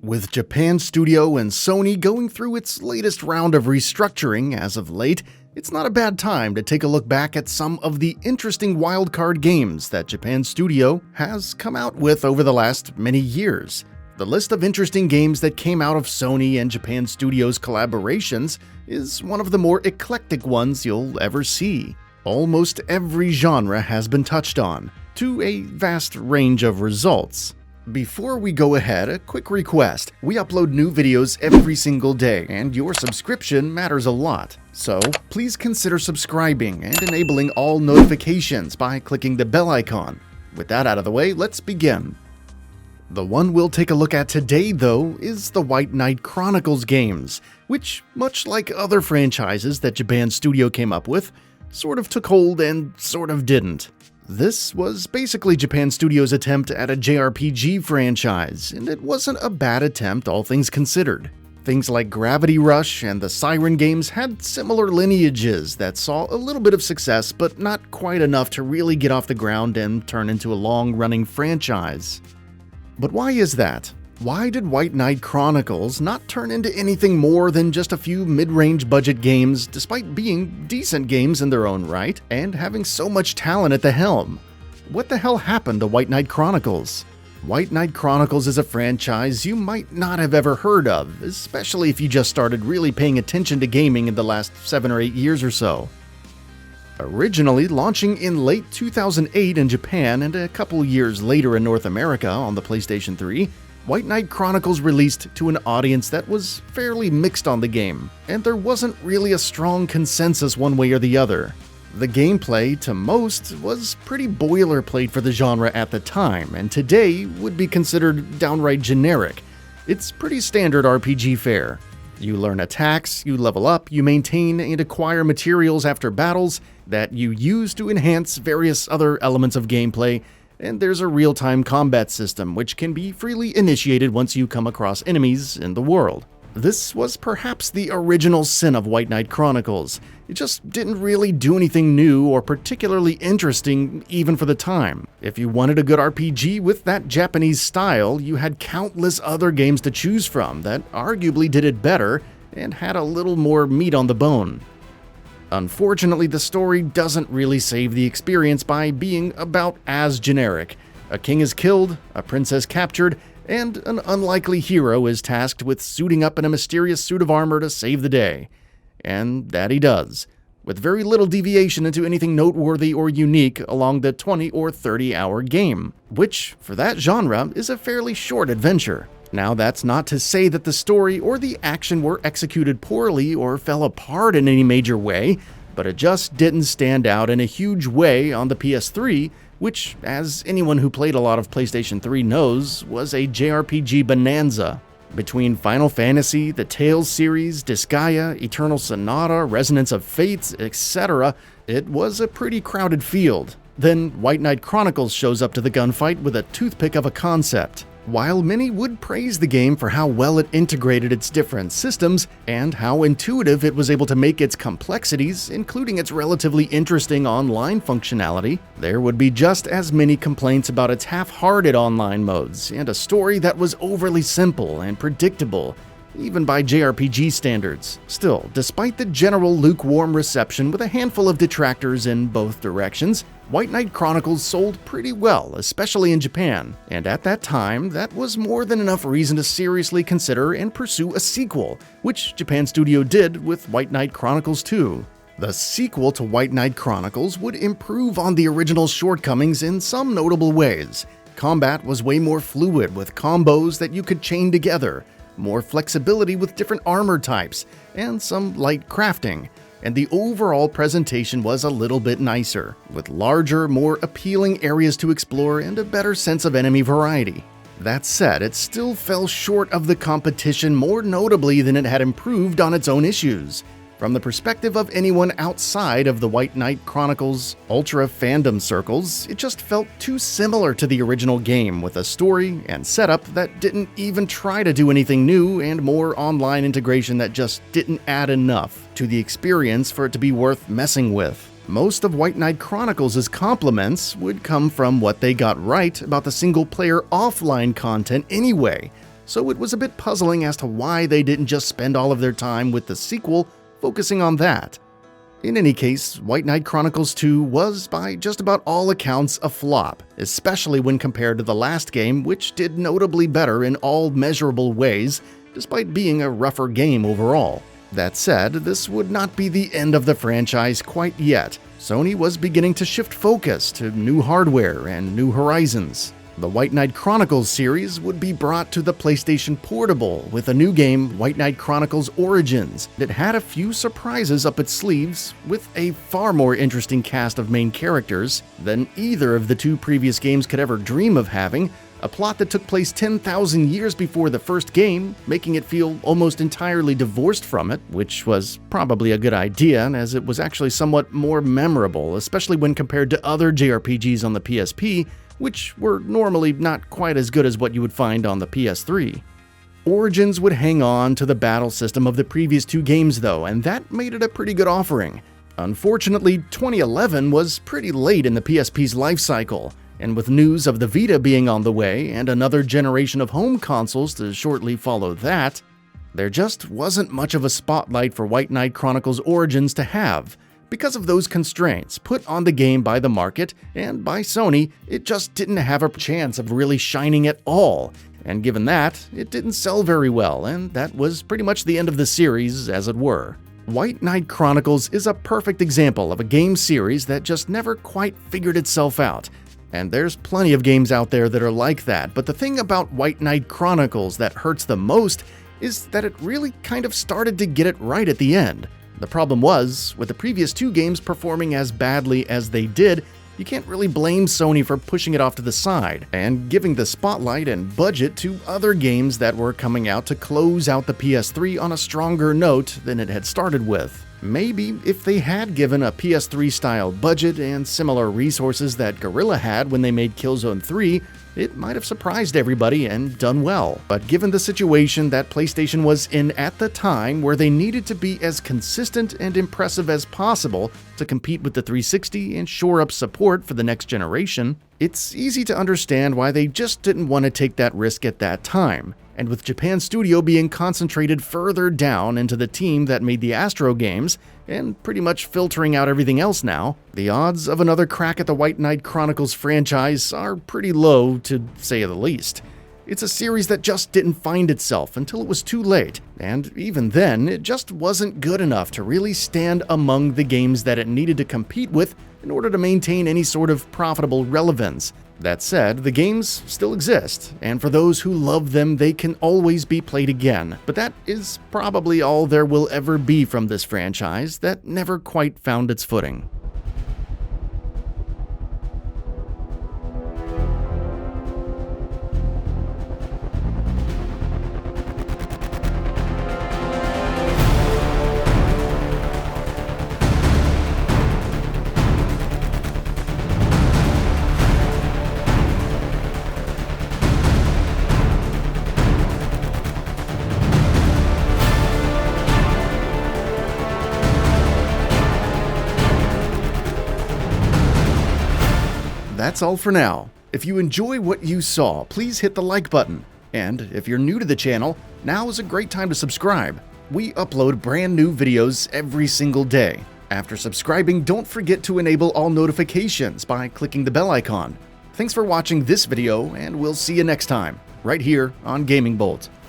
With Japan Studio and Sony going through its latest round of restructuring as of late, it's not a bad time to take a look back at some of the interesting wildcard games that Japan Studio has come out with over the last many years. The list of interesting games that came out of Sony and Japan Studio's collaborations is one of the more eclectic ones you'll ever see. Almost every genre has been touched on, to a vast range of results. Before we go ahead, a quick request. We upload new videos every single day, and your subscription matters a lot. So, please consider subscribing and enabling all notifications by clicking the bell icon. With that out of the way, let's begin. The one we'll take a look at today, though, is the White Knight Chronicles games, which, much like other franchises that Japan Studio came up with, sort of took hold and sort of didn't. This was basically Japan Studio's attempt at a JRPG franchise, and it wasn't a bad attempt, all things considered. Things like Gravity Rush and the Siren games had similar lineages that saw a little bit of success, but not quite enough to really get off the ground and turn into a long-running franchise. But why is that? Why did White Knight Chronicles not turn into anything more than just a few mid-range budget games, despite being decent games in their own right, and having so much talent at the helm? What the hell happened to White Knight Chronicles? White Knight Chronicles is a franchise you might not have ever heard of, especially if you just started really paying attention to gaming in the last 7 or 8 years or so. Originally launching in late 2008 in Japan and a couple years later in North America on the PlayStation 3, White Knight Chronicles released to an audience that was fairly mixed on the game, and there wasn't really a strong consensus one way or the other. The gameplay, to most, was pretty boilerplate for the genre at the time, and today would be considered downright generic. It's pretty standard RPG fare. You learn attacks, you level up, you maintain and acquire materials after battles that you use to enhance various other elements of gameplay, and there's a real-time combat system which can be freely initiated once you come across enemies in the world. This was perhaps the original sin of White Knight Chronicles. It just didn't really do anything new or particularly interesting even for the time. If you wanted a good RPG with that Japanese style, you had countless other games to choose from that arguably did it better and had a little more meat on the bone. Unfortunately, the story doesn't really save the experience by being about as generic. A king is killed, a princess captured, and an unlikely hero is tasked with suiting up in a mysterious suit of armor to save the day. And that he does, with very little deviation into anything noteworthy or unique along the 20 or 30-hour game, which, for that genre, is a fairly short adventure. Now, that's not to say that the story or the action were executed poorly or fell apart in any major way, but it just didn't stand out in a huge way on the PS3, which, as anyone who played a lot of PlayStation 3 knows, was a JRPG bonanza. Between Final Fantasy, the Tales series, Disgaea, Eternal Sonata, Resonance of Fates, etc., it was a pretty crowded field. Then White Knight Chronicles shows up to the gunfight with a toothpick of a concept. While many would praise the game for how well it integrated its different systems and how intuitive it was able to make its complexities, including its relatively interesting online functionality, there would be just as many complaints about its half-hearted online modes and a story that was overly simple and predictable, even by JRPG standards. Still, despite the general lukewarm reception with a handful of detractors in both directions, White Knight Chronicles sold pretty well, especially in Japan, and at that time, that was more than enough reason to seriously consider and pursue a sequel, which Japan Studio did with White Knight Chronicles 2. The sequel to White Knight Chronicles would improve on the original's shortcomings in some notable ways. Combat was way more fluid with combos that you could chain together, more flexibility with different armor types, and some light crafting. And the overall presentation was a little bit nicer, with larger, more appealing areas to explore and a better sense of enemy variety. That said, it still fell short of the competition more notably than it had improved on its own issues. From the perspective of anyone outside of the White Knight Chronicles Ultra fandom circles, it just felt too similar to the original game, with a story and setup that didn't even try to do anything new and more online integration that just didn't add enough to the experience for it to be worth messing with. Most of White Knight Chronicles' compliments would come from what they got right about the single-player offline content anyway. so it was a bit puzzling as to why they didn't just spend all of their time with the sequel focusing on that. In any case, White Knight Chronicles 2 was, by just about all accounts, a flop, especially when compared to the last game, which did notably better in all measurable ways, despite being a rougher game overall. That said, this would not be the end of the franchise quite yet. Sony was beginning to shift focus to new hardware and new horizons. The White Knight Chronicles series would be brought to the PlayStation Portable with a new game, White Knight Chronicles Origins, that had a few surprises up its sleeves, with a far more interesting cast of main characters than either of the two previous games could ever dream of having, a plot that took place 10,000 years before the first game, making it feel almost entirely divorced from it, which was probably a good idea, as it was actually somewhat more memorable, especially when compared to other JRPGs on the PSP, which were normally not quite as good as what you would find on the PS3. Origins would hang on to the battle system of the previous two games though, and that made it a pretty good offering. Unfortunately, 2011 was pretty late in the PSP's life cycle, and with news of the Vita being on the way and another generation of home consoles to shortly follow that, there just wasn't much of a spotlight for White Knight Chronicles Origins to have. Because of those constraints put on the game by the market and by Sony, it just didn't have a chance of really shining at all. And given that, it didn't sell very well, and that was pretty much the end of the series, as it were. White Knight Chronicles is a perfect example of a game series that just never quite figured itself out. And there's plenty of games out there that are like that, but the thing about White Knight Chronicles that hurts the most is that it really kind of started to get it right at the end. The problem was, with the previous two games performing as badly as they did, you can't really blame Sony for pushing it off to the side and giving the spotlight and budget to other games that were coming out to close out the PS3 on a stronger note than it had started with. Maybe if they had given a PS3-style budget and similar resources that Guerrilla had when they made Killzone 3, it might have surprised everybody and done well. But given the situation that PlayStation was in at the time, where they needed to be as consistent and impressive as possible to compete with the 360 and shore up support for the next generation, it's easy to understand why they just didn't want to take that risk at that time. And with Japan Studio being concentrated further down into the team that made the Astro games, and pretty much filtering out everything else now, the odds of another crack at the White Knight Chronicles franchise are pretty low, to say the least. It's a series that just didn't find itself until it was too late, and even then, it just wasn't good enough to really stand among the games that it needed to compete with in order to maintain any sort of profitable relevance. That said, the games still exist, and for those who love them, they can always be played again. But that is probably all there will ever be from this franchise that never quite found its footing. That's all for now. If you enjoy what you saw, please hit the like button. And if you're new to the channel, now is a great time to subscribe. We upload brand new videos every single day. After subscribing, don't forget to enable all notifications by clicking the bell icon. Thanks for watching this video, and we'll see you next time, right here on Gaming Bolt.